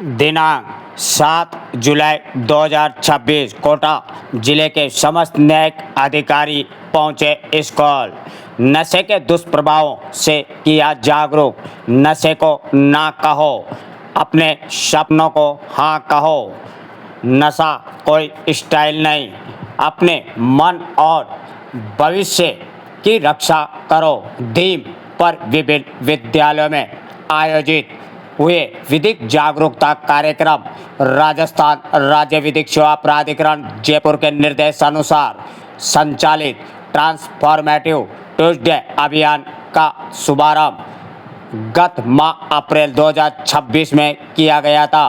दिनांक 7 जुलाई 2026 कोटा जिले के समस्त न्यायिक अधिकारी पहुंचे स्कूल। नशे के दुष्प्रभावों से किया जागरूक। नशे को ना कहो, अपने सपनों को हाँ कहो। नशा कोई स्टाइल नहीं, अपने मन और भविष्य की रक्षा करो। थीम पर विभिन्न विद्यालयों में आयोजित हुए विधिक जागरूकता कार्यक्रम। राजस्थान राज्य विधिक सेवा प्राधिकरण जयपुर के निर्देशानुसार संचालित ट्रांसफॉर्मेटिव ट्यूसडे अभियान का शुभारंभ गत माह अप्रैल 2026 में किया गया था।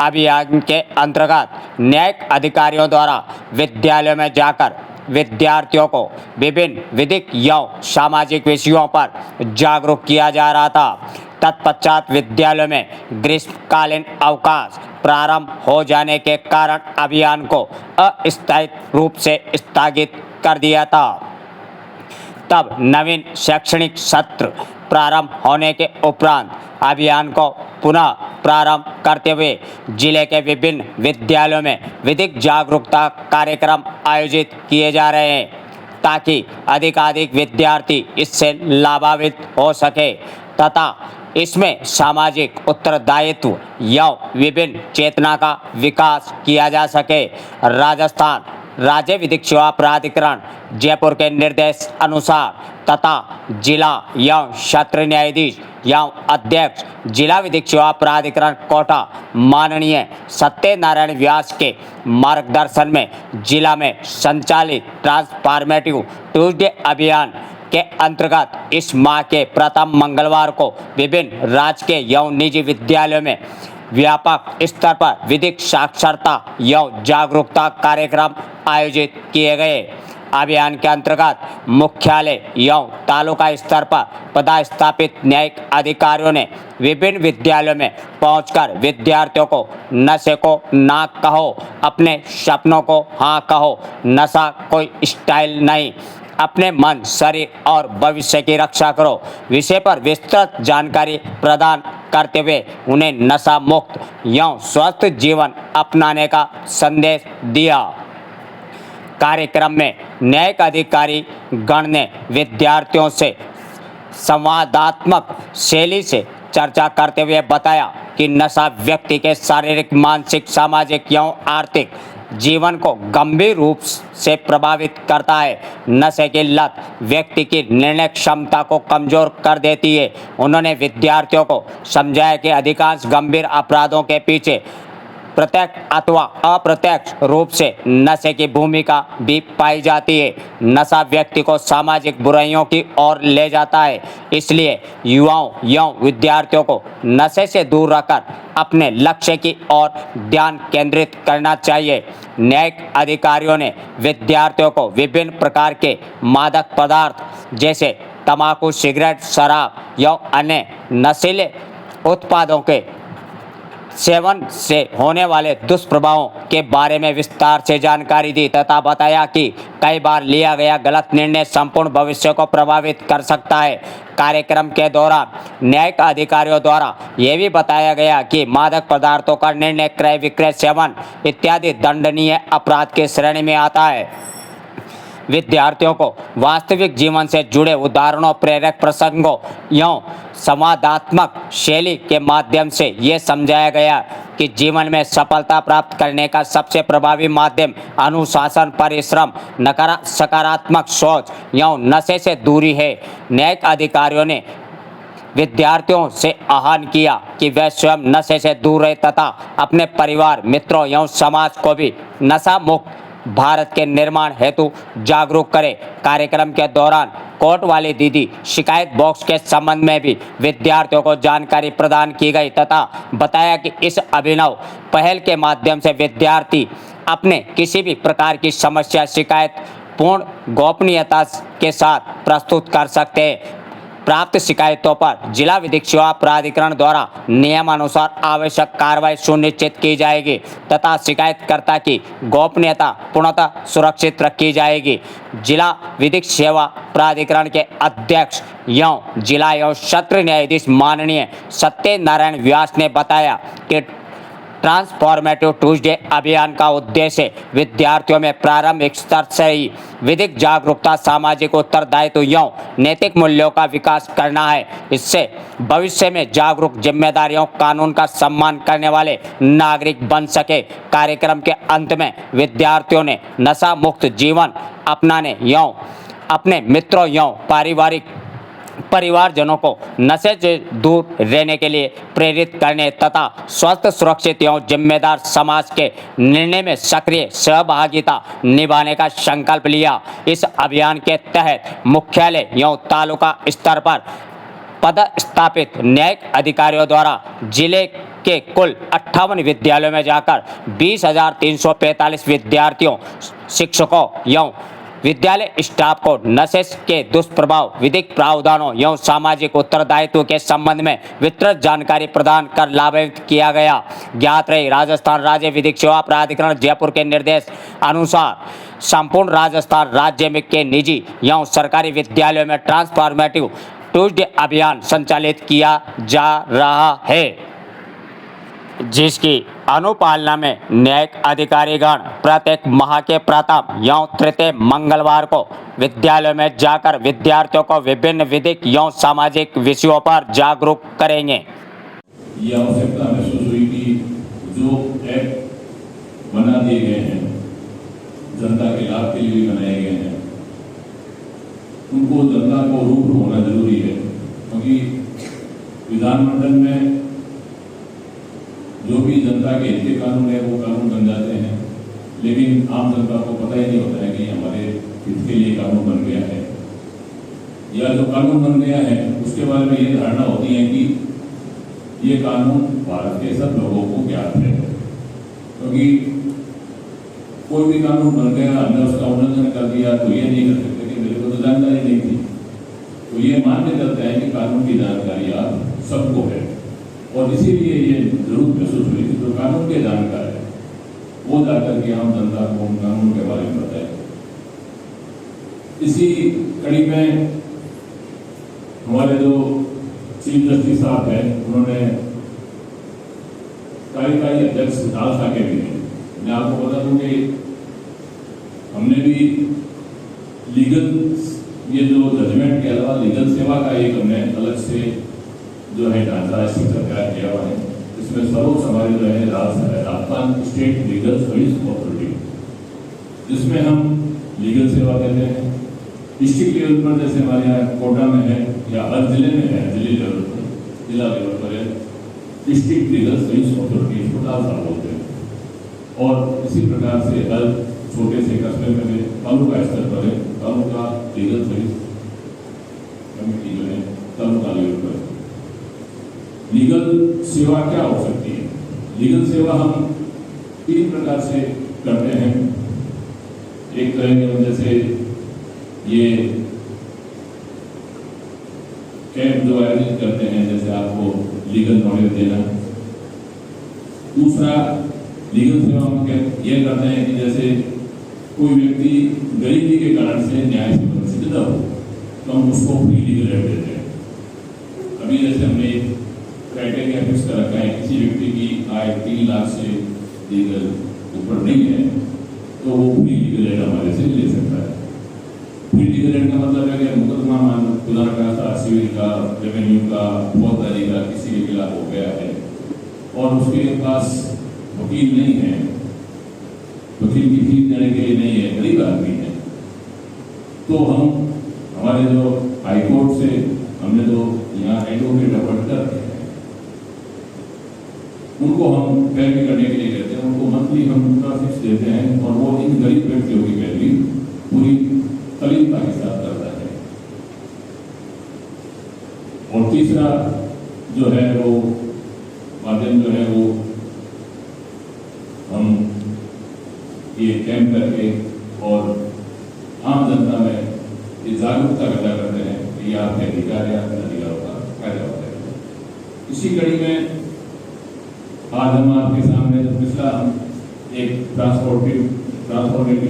अभियान के अंतर्गत न्यायिक अधिकारियों द्वारा विद्यालयों में जाकर विद्यार्थियों को विभिन्न विधिक एवं सामाजिक विषयों पर जागरूक किया जा रहा था। तत्पश्चात विद्यालयों में ग्रीष्मकालीन अवकाश प्रारंभ हो जाने के कारण अभियान को अस्थायी रूप से स्थगित कर दिया था। तब नवीन शैक्षणिक सत्र प्रारंभ होने के उपरांत अभियान को पुनः प्रारंभ करते हुए जिले के विभिन्न विद्यालयों में विधिक जागरूकता कार्यक्रम आयोजित किए जा रहे हैं, ताकि अधिकाधिक विद्यार्थी इससे लाभान्वित हो सके तथा इसमें सामाजिक उत्तरदायित्व एवं विभिन्न चेतना का विकास किया जा सके। राजस्थान राज्य विधिक सेवा प्राधिकरण जयपुर के निर्देश अनुसार तथा जिला एवं सत्र न्यायाधीश एवं अध्यक्ष जिला विधिक सेवा प्राधिकरण कोटा माननीय सत्यनारायण व्यास के मार्गदर्शन में जिला में संचालित ट्रांसफॉर्मेटिव ट्यूसडे अभियान के अंतर्गत इस माह के प्रथम मंगलवार को विभिन्न राजकीय एवं निजी विद्यालयों में व्यापक स्तर पर विधिक साक्षरता एवं जागरूकता कार्यक्रम आयोजित किए गए। अभियान के अंतर्गत मुख्यालय एवं तालुका स्तर पर पदस्थापित न्यायिक अधिकारियों ने विभिन्न विद्यालयों में पहुंचकर विद्यार्थियों को नशे को ना कहो, अपने सपनों को हाँ कहो। नशा कोई स्टाइल नहीं, अपने मन, शरीर और भविष्य की रक्षा करो विषय पर विस्तृत जानकारी प्रदान करते हुए उन्हें नशा मुक्त एवं स्वस्थ जीवन अपनाने का संदेश दिया। कार्यक्रम में न्यायिक अधिकारी गण ने विद्यार्थियों से संवादात्मक शैली से चर्चा करते हुए बताया कि नशा व्यक्ति के शारीरिक, मानसिक, सामाजिक एवं आर्थिक जीवन को गंभीर रूप से प्रभावित करता है। नशे की लत व्यक्ति की निर्णय क्षमता को कमजोर कर देती है। उन्होंने विद्यार्थियों को समझाया कि अधिकांश गंभीर अपराधों के पीछे प्रत्यक्ष अथवा अप्रत्यक्ष रूप से नशे की भूमिका भी पाई जाती है। नशा व्यक्ति को सामाजिक बुराइयों की ओर ले जाता है, इसलिए युवाओं एवं विद्यार्थियों को नशे से दूर रखकर अपने लक्ष्य की ओर ध्यान केंद्रित करना चाहिए। न्यायिक अधिकारियों ने विद्यार्थियों को विभिन्न प्रकार के मादक पदार्थ जैसे तंबाकू, सिगरेट, शराब एवं अन्य नशीले उत्पादों के सेवन से होने वाले दुष्प्रभावों के बारे में विस्तार से जानकारी दी तथा बताया कि कई बार लिया गया गलत निर्णय संपूर्ण भविष्य को प्रभावित कर सकता है। कार्यक्रम के दौरान न्यायिक अधिकारियों द्वारा यह भी बताया गया कि मादक पदार्थों का निर्णय, क्रय, विक्रय, सेवन इत्यादि दंडनीय अपराध की श्रेणी में आता है। विद्यार्थियों को वास्तविक जीवन से जुड़े उदाहरणों, प्रेरक प्रसंगों एवं संवादात्मक शैली के माध्यम से ये समझाया गया कि जीवन में सफलता प्राप्त करने का सबसे प्रभावी माध्यम अनुशासन, परिश्रम, सकारात्मक सोच एवं नशे से दूरी है। न्यायिक अधिकारियों ने विद्यार्थियों से आह्वान किया कि वे स्वयं नशे से दूर रहे तथा अपने परिवार, मित्रों एवं समाज को भी नशा मुक्त भारत के निर्माण हेतु जागरूक करें। कार्यक्रम के दौरान कोर्ट वाली दीदी शिकायत बॉक्स के संबंध में भी विद्यार्थियों को जानकारी प्रदान की गई तथा बताया कि इस अभिनव पहल के माध्यम से विद्यार्थी अपने किसी भी प्रकार की समस्या, शिकायत पूर्ण गोपनीयता के साथ प्रस्तुत कर सकते हैं। प्राप्त शिकायतों पर जिला विधिक सेवा प्राधिकरण द्वारा नियमानुसार आवश्यक कार्रवाई सुनिश्चित की जाएगी तथा शिकायतकर्ता की गोपनीयता पूर्णतः सुरक्षित रखी जाएगी। जिला विधिक सेवा प्राधिकरण के अध्यक्ष जिला एवं सत्र न्यायाधीश माननीय सत्यनारायण व्यास ने बताया कि ट्रांसफॉर्मेटिव ट्यूसडे अभियान का उद्देश्य विद्यार्थियों में प्रारंभिक स्तर से ही विधिक जागरूकता, सामाजिक उत्तरदायित्व एवं नैतिक मूल्यों का विकास करना है। इससे भविष्य में जागरूक, जिम्मेदारियों, कानून का सम्मान करने वाले नागरिक बन सके। कार्यक्रम के अंत में विद्यार्थियों ने नशा मुक्त जीवन अपनाने एवं अपने मित्रों एवं परिवारजनों को नशे से दूर रहने के लिए प्रेरित करने तथा स्वस्थ, सुरक्षित एवं जिम्मेदार समाज के निर्णय में सक्रिय सहभागिता निभाने का संकल्प लिया। इस अभियान के तहत मुख्यालय एवं तालुका स्तर पर पदस्थापित न्यायिक अधिकारियों द्वारा जिले के कुल 58 विद्यालयों में जाकर 20,345 विद्यार्थियों, शिक्षकों एवं विद्यालय स्टाफ को नशे के दुष्प्रभाव, विधिक प्रावधानों एवं सामाजिक उत्तरदायित्व के संबंध में विस्तृत जानकारी प्रदान कर लाभान्वित किया गया। ज्ञात रहे, राजस्थान राज्य विधिक सेवा प्राधिकरण जयपुर के निर्देश अनुसार संपूर्ण राजस्थान राज्य में के निजी एवं सरकारी विद्यालयों में ट्रांसफॉर्मेटिव ट्यूसडे अभियान संचालित किया जा रहा है, जिसकी अनुपालना में न्यायिक अधिकारीगण प्रत्येक माह के प्रथम एवं तृतीय मंगलवार को विद्यालयों में जाकर विद्यार्थियों को विभिन्न विधिक एवं सामाजिक विषयों पर जागरूक करेंगे। ये आवश्यकता महसूस हुई कि जो ऐप बना दिए गए हैं, जनता के लाभ के लिए भी बनाए गए हैं, उनको जनता को रूबरू होना जरूरी है, क्योंकि विधानमंडल में जो भी जनता के हित के कानून है वो कानून बन जाते हैं, लेकिन आम जनता को पता ही नहीं होता है कि हमारे हित के लिए कानून बन गया है, या जो कानून बन गया है उसके बारे में ये धारणा होती है कि ये कानून भारत के सब लोगों को ज्ञात है, क्योंकि कोई भी कानून बन गया, हमने उसका उल्लंघन कर दिया तो ये नहीं कर सकते कि मेरे को तो जानकारी नहीं थी। तो ये मान्य करते हैं कि कानून की जानकारी आप सबको है, और इसीलिए ये जरूरत महसूस हुई कि जो कानून के जानकार है वो जाकर के आम जनता को कानून के बारे में बताए। इसी कड़ी में हमारे जो चीफ जस्टिस साहब हैं, उन्होंने कार्यकारी अध्यक्ष डालसा के भी हैं। मैं आपको बता दूं कि हमने भी लीगल, ये जो जजमेंट के अलावा लीगल सेवा का एक हमने अलग से जो है ढांचा स्ट्रक्चर तैयार किया हुआ है। इसमें सर्वोच्च हमारे जो है Rajasthan state legal service authority, जिसमें हम लीगल सेवा देते हैं। डिस्ट्रिक्ट लेवल पर जैसे हमारे यहाँ कोटा में है या हर जिले में है, जिले लेवल पर, जिला लेवल पर है डिस्ट्रिक्ट लीगल सर्विस अथॉरिटी, इसको डालसा बोलते हैं। और इसी प्रकार से हर छोटे से कस्बे में तालुका स्तर पर है, तालुका लीगल सर्विस कमेटी जो है तालुका लेवल पर। लीगल सेवा क्या हो सकती है? लीगल सेवा हम 3 प्रकार से करते हैं। एक तो है जैसे ये कैंप जो आयोजित करते हैं, जैसे आपको लीगल नॉलेज देना। दूसरा, लीगल सेवा हम ये करते हैं कि जैसे कोई व्यक्ति गरीबी के कारण से न्याय से वंचित न हो तो हम उसको फ्री लीगल एड देते हैं। अभी जैसे हमने क्राइटेरिया फिक्स कर रखा है, किसी व्यक्ति की आय 3 लाख से लीगल ऊपर नहीं है तो वो फ्री लीगल एड हमारे से ले सकता है। फ्री लीगल एड का मतलब है कि मुकदमा खुदा का, सिविल का, रेवेन्यू का, फौजदारी का किसी के खिलाफ हो गया है और उसके पास वकील नहीं है, वकील की फीस देने के लिए नहीं है, गरीब आदमी है, तो हम हमारे जो हाईकोर्ट से हमने जो यहाँ एडवोकेट अपॉइंट करते हैं उनको हम पैरवी करने के लिए कहते हैं। उनको मंथली हम उनका फिक्स देते हैं और वो इन गरीब व्यक्तियों की पैरवी पूरी तलीका के साथ करता है। और तीसरा जो है वो माध्यम जो है वो हम ये कैंप करके और आम जनता में ये जागरूकता पैदा करते हैं कि ये आपके अधिकार या अधिकारों का फायदा होता है। इसी कड़ी में आज हम आपके सामने पिछला एक ट्रांसफॉर्मेटिव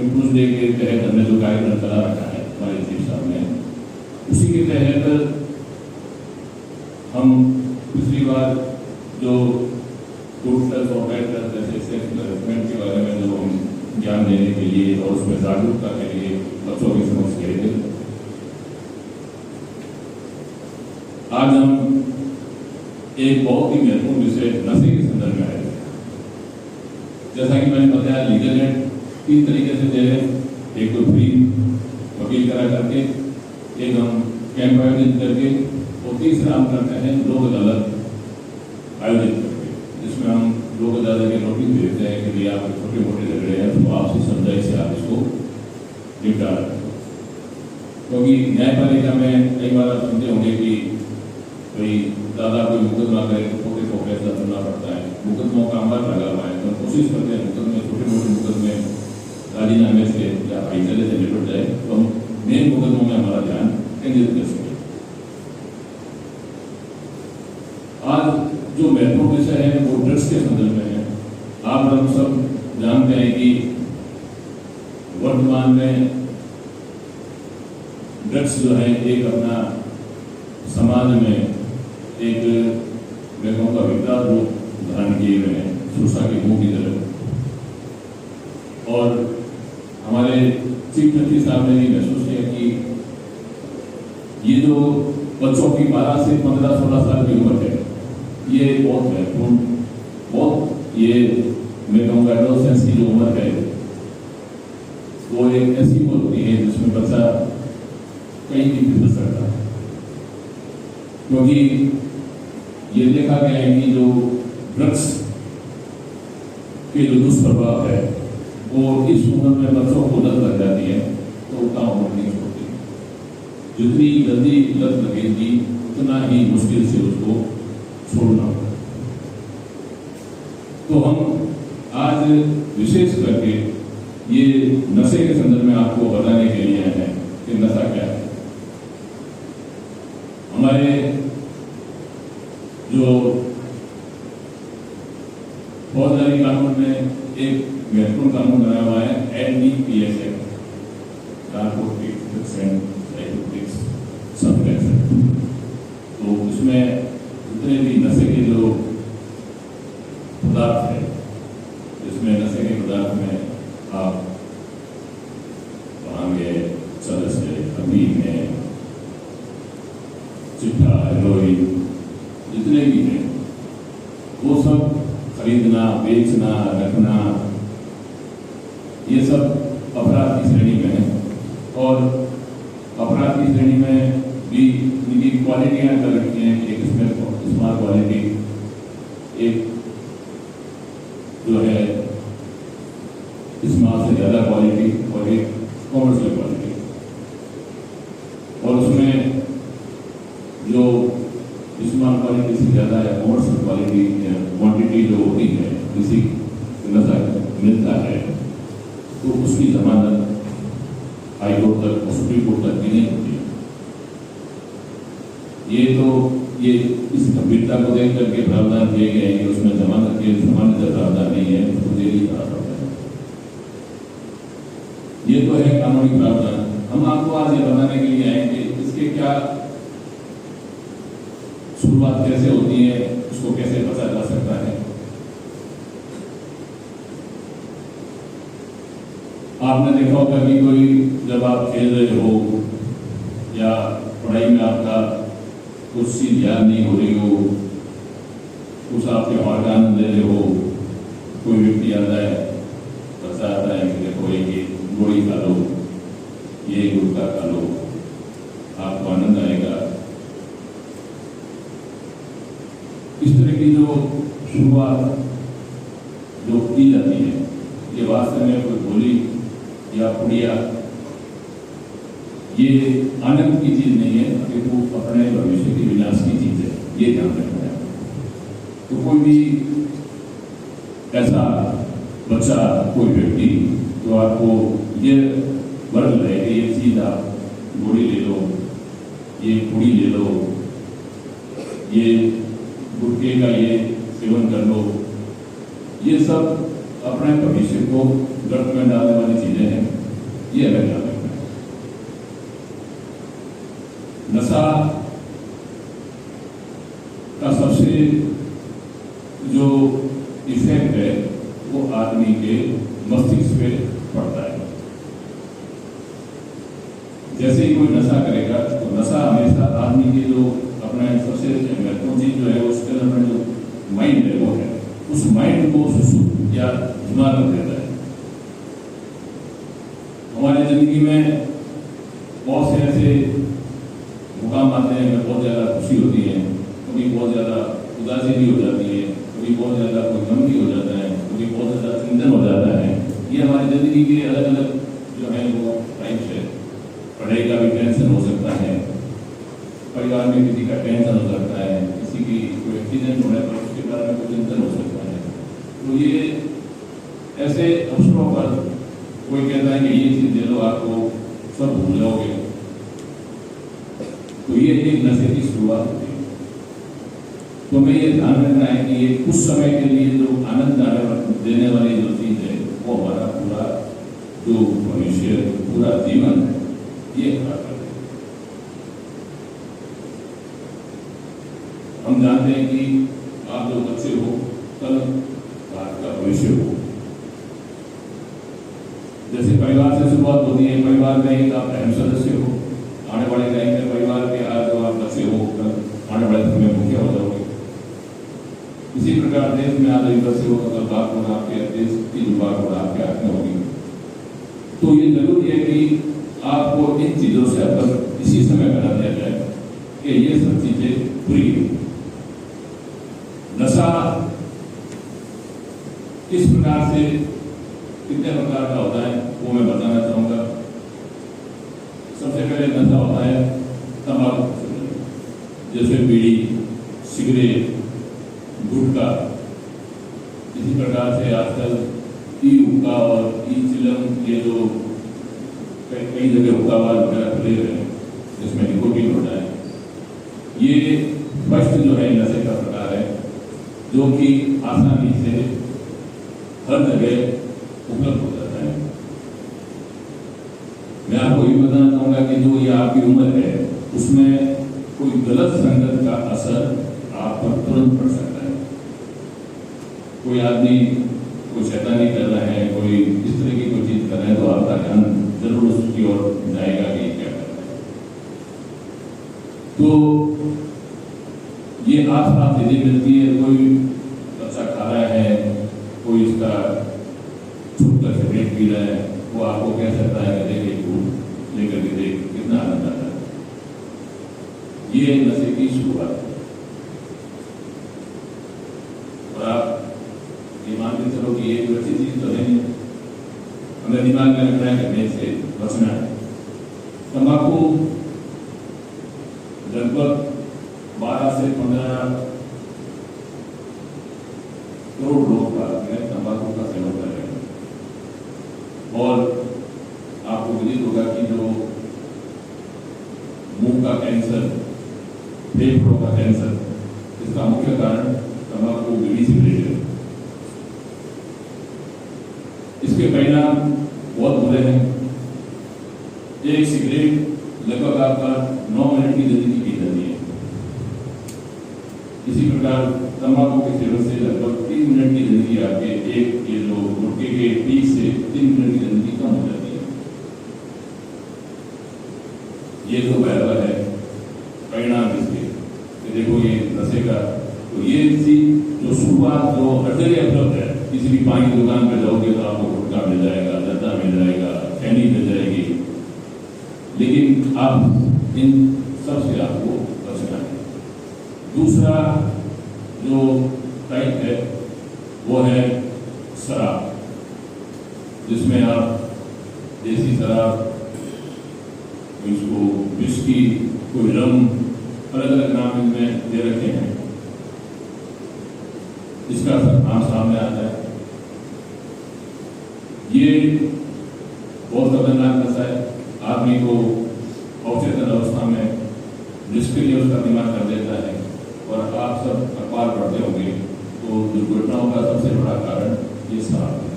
ट्यूसडे के तहत हमने जो कार्यक्रम चला रखा है हमारे चीफ साहब ने, उसी के तहत हम पिछली बार जो टोटल और बेड रेस्ट जैसे सेक्स मैनेजमेंट के बारे में जो हम ज्ञान देने के लिए और उसमें जागरूकता के लिए बच्चों के समक्ष गए थे। आज हम एक बहुत ही महत्वपूर्ण विषय नशे के संदर्भ में आए थे। जैसा कि मैंने बताया, लीगल एड 3 तरीके से दे रहे हैं। एक तो फ्री वकील करा करके, एक हम कैंप आयोजित करके, और तीसरा हम करते हैं लोक अदालत आयोजित करके, जिसमें हम लोक अदालत के नोटिस भेजते हैं कि भैया आप छोटे मोटे झगड़े हैं तो आपसी समझाई से आप इसको निपटा रहे हैं। क्योंकि न्यायपालिका में कई बार आप सुनते होंगे कि भाई दादा कोई मुकदमा करे तो पोते को फैसला करना पड़ता है, मुकदमों का अंबर लगा हुआ है। तो कोशिश करते हैं मुकदमे, छोटे मोटे मुकदमे राजीनामे से या फाइसले से निपट जाए, तो हम मेन मुकदमों में हमारा ध्यान केंद्रित कर सकें। आज जो महत्वपूर्ण विषय है वो ड्रग्स के संदर्भ में है। आप लोग सब जानते हैं कि वर्तमान में ड्रग्स जो है एक अपना समाज में एक मैं कहूँगा विकराल रूप धारण किए हुए हैं, सुरक्षा के मुंह की तरफ। और हमारे चीफ जस्टिस साहब ने भी महसूस किया कि ये जो बच्चों की 12 से 15-16 साल की उम्र है, ये बहुत महत्वपूर्ण, बहुत ये मैं कहूँगा एडोलेसेंस की जो उम्र है वो एक ऐसी उम्र होती है जिसमें बच्चा कहीं भी फिसल सकता है। क्योंकि ये देखा गया है कि जो ड्रग्स के जो दुष्प्रभाव है वो इस उम्र में बच्चों को लत लग जाती है तो उतना उम्र नहीं छोड़ती। जितनी जल्दी लत लगेगी उतना ही मुश्किल से उसको छोड़ना होगा। तो हम आज विशेष करके ये नशे के संदर्भ में आपको बताने के लिए आए हैं कि नशा क्या है। हमारे जो फौजदारी कानून में एक महत्वपूर्ण कानून बनाया हुआ है NDPS act, narcotics drugs and psychotics substance act. तो उसमें जितने भी नशे के जो पदार्थ है, इसमें नशे के पदार्थ में आप पाएंगे चरस है, अफीम है, चिट्ठा, हेरोइन, जितने भी हैं वो सब खरीदना, बेचना, रखना, ये सब अपराध की श्रेणी में है। और अपराध की श्रेणी में भी इनकी क्वालिटियाँ कर रखी हैं। एक इसमें स्मार्ट क्वालिटी, एक जो है स्मार्ट से ज़्यादा क्वालिटी, और एक कॉमर्शियल क्वालिटी। और उसमें जो स्मार्ट क्वालिटी से ज़्यादा है कॉमर्शियल क्वालिटी क्वांटिटी जो होती है, किसी नशा मिलता है तो उसकी जमानत हाईकोर्ट तक, सुप्रीम कोर्ट तक भी नहीं होती। ये इस गंभीरता को देख करके प्रावधान किए गए हैं कि उसमें जमानत के सामान्य प्रावधान नहीं है, उसको जेल ही कराना पड़ता है। ये तो है कानूनी प्रावधान। हम आपको आज ये बताने के लिए आए कि इसके क्या शुरुआत कैसे होती है, उसको कैसे बचा जा सकता है। आपने देखा होगा कि कोई जब आप खेल रहे हो या पढ़ाई में आपका कुछ चीज याद नहीं हो रही हो, कुछ आप त्योहार का आनंद ले रहे हो, कोई व्यक्ति आता है, बच्चा आता है कि देखो ये गोली खा लो, ये गुटखा खा लो, आपको आनंद आएगा। इस तरह की जो शुरुआत जो की जाती है, ये वास्तव में कोई गोली या पुड़िया ये आनंद की चीज नहीं है, अपितु अपने भविष्य के विनाश की चीज है। ये ध्यान रखना है। तो कोई भी ऐसा बच्चा, कोई व्यक्ति जो आपको ये वर्ग रहे कि ये चीज आप गोली ले लो, ये पुड़ी ले लो, ये गुटखे का ये सेवन कर लो, ये सब अपने भविष्य को गर्त में डालने वाली चीजें हैं। ये अलग ध्यान रखना है। नशा का सबसे जो इफेक्ट है वो आदमी के मस्तिष्क पे पड़ता है। जैसे ही कोई नशा करेगा तो नशा हमेशा आदमी के जो अपना सबसे महत्वपूर्ण चीज जो है उसके अंदर जो माइंड है वो है, उस माइंड को सुसुप्त या धुआं कर देता है। हमारी जिंदगी में बहुत से ऐसे मुकाम आते हैं में बहुत ज़्यादा खुशी होती है, कभी बहुत ज़्यादा उदासी भी हो जाती है, कभी बहुत ज़्यादा कोई गम भी हो जाता है, कभी बहुत ज़्यादा चिंतन हो जाता है। ये हमारी ज़िंदगी के अलग अलग जो है वो टाइप्स है। पढ़ाई का भी टेंशन हो सकता है, परिवार में किसी का टेंशन हो सकता है, किसी की कोई एक्सीडेंट होने पर उसके बारे में कोई चिंतन हो सकता है। तो ये ऐसे अवसरों पर कोई कहता है कि ये चीज़ दे दो आपको सब भूल जाओगे, तो ये एक नशे की शुरुआत होती है। तो हमें ये ध्यान रखना है कि ये कुछ समय के लिए जो आनंद देने वाली जो चीज है वो हमारा पूरा जो भविष्य पूरा जीवन है ये खराब कर देगा। हम जानते हैं कि आप जो बच्चे हो कल भारत का भविष्य हो। जैसे परिवार से शुरुआत होती है, परिवार में एक आप अहम सदस्य हो, आने वाले टाइम में परिवार के आज जो आप बच्चे हो कल आने वाले समय में मुखिया हो जाओगे। इसी प्रकार देश में आज बच्चे हो कल बात होना आपके देश की जो बात होना आपके हाथ में होगी। तो ये जरूरी है कि आपको इन चीजों से अवगत इसी समय बना दिया जाए कि ये सब चीजें बुरी है। नशा किस प्रकार से कितने प्रकार का होता है वो मैं बताना चाहूंगा। सबसे पहले नशा होता है तंबाकू, जैसे बीड़ी, सिगरेट, गुटखा। इसी प्रकार से आजकल ई हुक्का और ई चिलम ये जो कई जगह हुक्का बार वगैरह खुले हुए हैं जिसमें निकोटीन होता है, ये फर्स्ट जो है नशे का प्रकार है जो कि आसानी से हर जगह उपलब्ध हो जाता है। मैं आपको ये बताना चाहूंगा कि जो ये आपकी उम्र है उसमें कोई गलत संगत का असर आप पर तुरंत पड़ सकता है। कोई आदमी कोई शैतानी कर रहा है, कोई इस तरह की कोई चीज कर रहा है तो आपका ध्यान जरूर उसकी ओर जाएगा कि क्या कर रहा है। तो ये आस-पास चीजें मिलती है। कोई बच्चा खा रहा है, कोई इसका छुप कर सिगरेट पी रहा है, वो आपको कह सकता है कि देखिए फूल लेकर के देख कितना आनंद आता है। ये नशे की शुरुआत है। और आप ये मान के चलो कि ये कोई अच्छी चीज तो है नहीं, हमें दिमाग में रखना है कि से बचना है। तंबाकू लगभग 12 से 15 करोड़ लोग तंबाकू का सेवन कर रहे हैं। और आपको विदित होगा कि जो मुंह का कैंसर, फेफड़ों का कैंसर, इसका मुख्य कारण तंबाकू, बीड़ी, सिगरेट है। इसके परिणाम बहुत बुरे हैं। एक सिगरेट लगभग आपका 9 मिनट की जिंदगी की जाती है। इसी प्रकार तंबाकू के सेवन से लगभग 3 मिनट की जिंदगी आपके एक ये जो गुटके के पीक से 3 मिनट की जिंदगी कम हो जाती है। ये तो बराबर है परिणाम इसके। तो देखो ये नशे का, तो ये जो शुरुआत जो हर जगह उपलब्ध है, किसी भी पानी की दुकान पर जाओगे तो आपको गुटखा मिल जाएगा, जर्दा मिल जाएगा, खैनी मिल जाएगी। लेकिन आप इन सब से आपको बचना है। दूसरा जो टाइप है वो है शराब, जिसमें आप देसी शराब, इसको विस्की, कोई रम, अलग अलग नाम इनमें दे रखे हैं। इसका नाम सामने आता है। ये बहुत खतरनाक नशा है। आदमी को अवचेतन अवस्था में निष्क्रिय उसका दिमाग कर देता है। और आप सब अखबार पढ़ते होंगे तो दुर्घटनाओं का सबसे बड़ा कारण ये शराब है।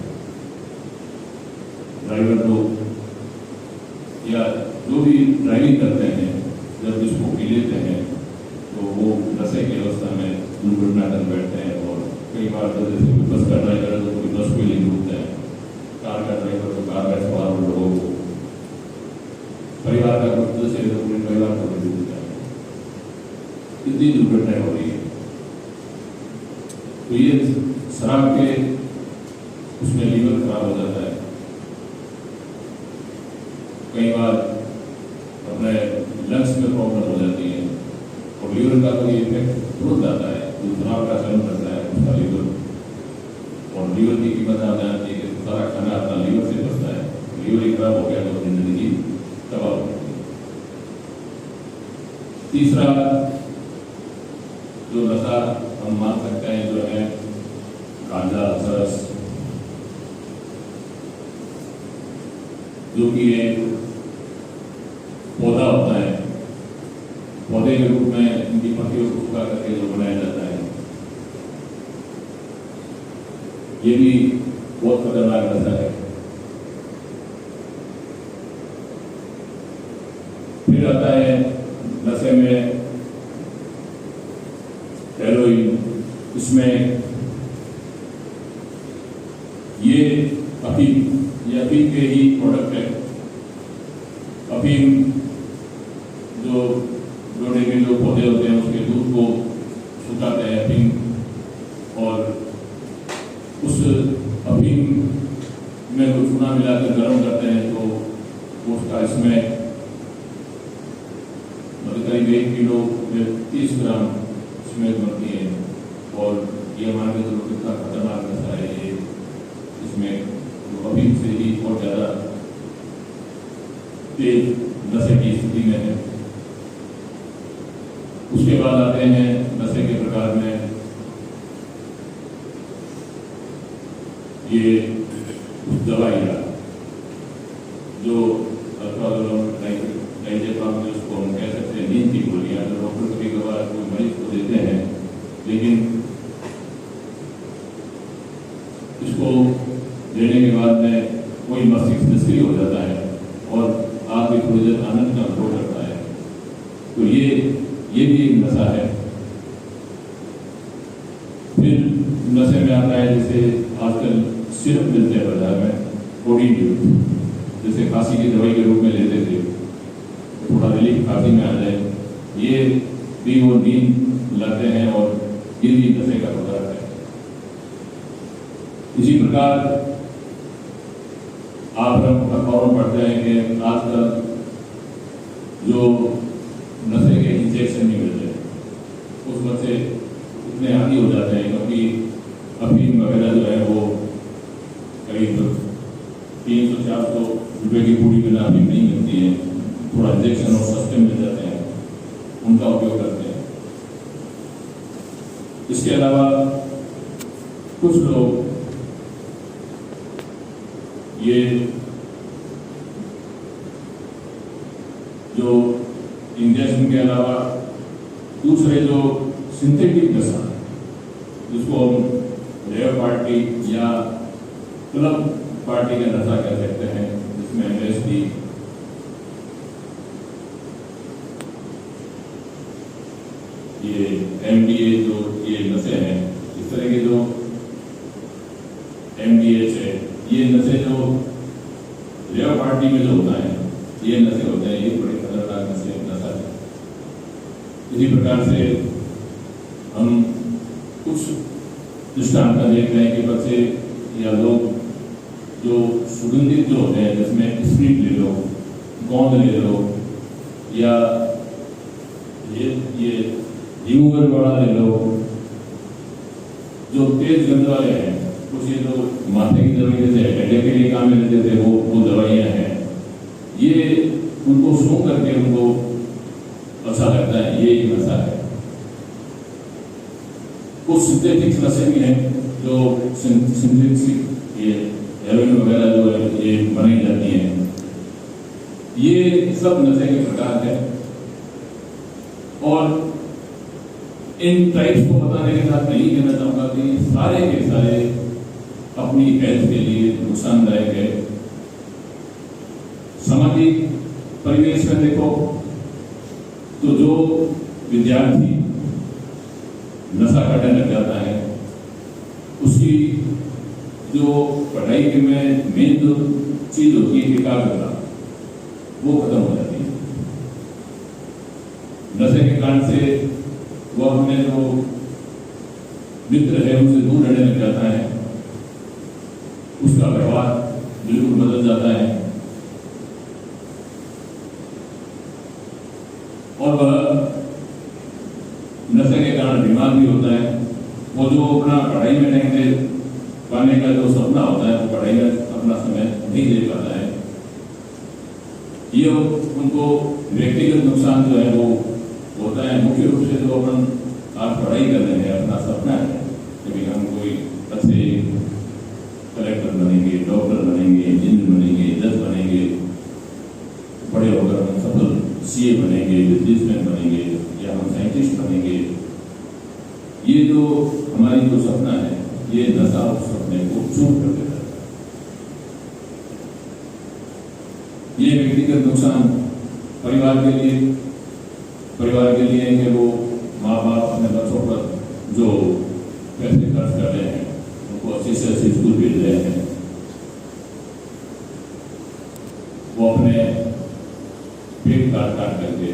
ड्राइवर लोग या जो भी ड्राइविंग करते हैं जब इसको पी लेते हैं तो वो नशे की अवस्था में दुर्घटना कर बैठते हैं और कई बार तो जैसे कोई बस का ड्राइवर है तो कोई बस को लेकर होता है, कार का ड्राइवर तो कार में सवार लोगों को, परिवार का कुछ सदस्य है तो पूरे परिवार को ले होता है। कितनी दुर्घटनाएं हो रही है। तो ये शराब के उसमें लीवर खराब हो जाता है, कई बार अपने लंग्स में प्रॉब्लम हो जाती है और लीवर का तो ये इफेक्ट रुक जाता है, तो शराब का सेवन करता है उसका लीवर, और लीवर की कीमत आप जानती है कि सारा खाना अपना लीवर से बचता है, लीवर ही खराब हो गया तो जिंदगी तबाह हो गई। तीसरा जो नशा हम मान सकते हैं जो है गांजा, चरस, जो कि एक पौधा होता है, पौधे के रूप में इनकी पत्तियों को सुखा करके जो बनाया जाता है, ये भी बहुत खतरनाक नशा है। फिर आता है नशे में हेरोइन, इसमें ये अफीम, ये अफीम के ही प्रोडक्ट है। अफीम जो लोटे के जो पौधे होते हैं उसके दूध को सुखाते हैं अफीम, और उस अफीम में कुछ चूना मिलाकर गर्म करते हैं तो उसका इसमें मतलब करीब 1 किलो में 30 ग्राम इसमें बनती है, और ये मान के चलो कितना खतरनाक नशा है ये। इसमें जो अफीम से ही बहुत ज़्यादा तेज नशे की स्थिति में है। उसके बाद आते हैं नशे के प्रकार में ये दवाइयाँ जो उसको हम कह सकते हैं नींद की गोलियाँ, जो डॉक्टर कभी कभार कोई मरीज को देते हैं, लेकिन इसको देने के बाद में कोई मस्तिष्क निष्क्रिय हो जाता है और आप भी थोड़ी देर आनंद का अनुभव करता है। तो ये भी एक नशा है। फिर नशे में आता है जैसे आजकल सिरप मिलते हैं बाजार में, कोडीन, जैसे खांसी की दवाई के रूप में लेते थे, थोड़ा रिलीफ खांसी में आ जाए, ये भी वो नींद लाते हैं और ये भी नशे का पदार्थ है। इसी प्रकार आप अखबारों में पढ़ते हैं कि आजकल जो नशे के इंजेक्शन नहीं मिलते, उस वजह से इतने आदी हो जाते हैं, क्योंकि अफीम वगैरह जो है वो करीब 300-400 रुपये की पूरी बिना अफीम नहीं मिलती है, थोड़ा इंजेक्शन और सस्ते मिल जाते हैं, उनका उपयोग करते हैं। इसके अलावा कुछ लोग ये जो इंजेक्शन के अलावा दूसरे जो सिंथेटिक नशा, जिसको हम रेव पार्टी या क्लब पार्टी का नशा कह सकते हैं, जिसमें LSD, ये MDA जो ये नशे हैं, इस तरह के जो MDH है, ये नशे जो रेव पार्टी में जो होता है, ये नशे होते हैं, ये बड़े खतरनाक नशा है। इसी प्रकार से हम कुछ दृष्टांत देख रहे हैं कि बच्चे या लोग जो सुगंधित जो होते हैं, जिसमें स्प्रिट ले लो, गोंद ले लो, या ये रिमूवर वाला ले लो, जो तेज गंध वाले हैं, कुछ ये जो माथे की दवाई जैसे हेडेक के लिए काम में लेते थे, वो दवाइयाँ हैं, ये उनको सूंघ करके उनको अच्छा लगता है, ये एक नशा है। कुछ सिंथेटिक नशे भी हैं जो सिंथेटिक ये हेरोइन वगैरह जो है ये बनाई जाती हैं, ये सब नशे के प्रकार हैं। और इन टाइप्स को बताने के साथ मैं यही कहना चाहूँगा कि सारे के सारे अपनी हेल्थ के लिए नुकसानदायक है। सामाजिक परिवेश में देखो तो जो विद्यार्थी नशा करने लग जाता है, उसकी जो पढ़ाई के में मेन जो चीज होती है एकाग्रता, वो खत्म हो जाती है। नशे के कारण से वो अपने जो मित्र है उनसे दूर रहने लग जाता है, उसका व्यवहार बिल्कुल बदल जाता है और वह नशे के कारण बीमार भी होता है। वो जो अपना पढ़ाई में नहीं दे पाने का जो सपना होता है, वो पढ़ाई में अपना समय नहीं दे पाता है। ये उनको व्यक्तिगत नुकसान जो है वो होता है। मुख्य रूप से जो अपन आज पढ़ाई कर रहे हैं, अपना सपना है कि हम कोई अच्छे कलेक्टर बनेंगे, डॉक्टर बनेंगे, इंजीनियर बनेंगे, जज बनेंगे, बड़े होकर हम सफल सीए बनेंगे, बिजनेसमैन बनेंगे या हम साइंटिस्ट बनेंगे। ये जो हमारी जो सपना है, ये नशा उस सपने को चूर कर देता है। ये व्यक्तिगत नुकसान परिवार के लिए कि वो माँ बाप अपने बच्चों पर जो पैसे खर्च कर रहे हैं, उनको अच्छे से अच्छे स्कूल भेज रहे हैं, वो अपने पेट काट करके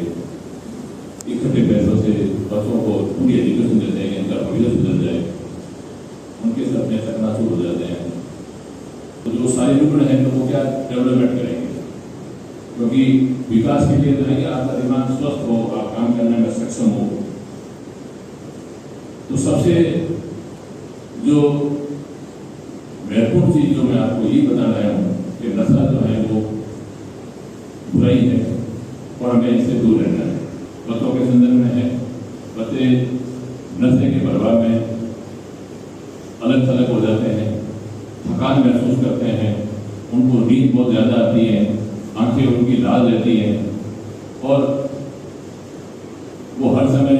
इकट्ठे पैसों से बच्चों को पूरी एजुकेशन देते हैं कि इनका भविष्य सुधर जाए, उनके सपने चकनाचूर हो जाते हैं। तो जो सारे रुग्ण हैं तो वो क्या डेवलपमेंट करेंगे, क्योंकि विकास के लिए तो है कि आपका दिमाग स्वस्थ हो, आप काम करने में सक्षम हो। तो सबसे जो महत्वपूर्ण चीज जो मैं आपको ये बता रहा हूँ कि नशा जो है वो बुराई है और हमें इससे दूर रहना है। बच्चों के संदर्भ में है, बच्चे नशे के प्रभाव में अलग थलग हो जाते हैं, थकान महसूस करते हैं, उनको नींद बहुत ज़्यादा आती है, आंखें उनकी लाल रहती हैं और वो हर समय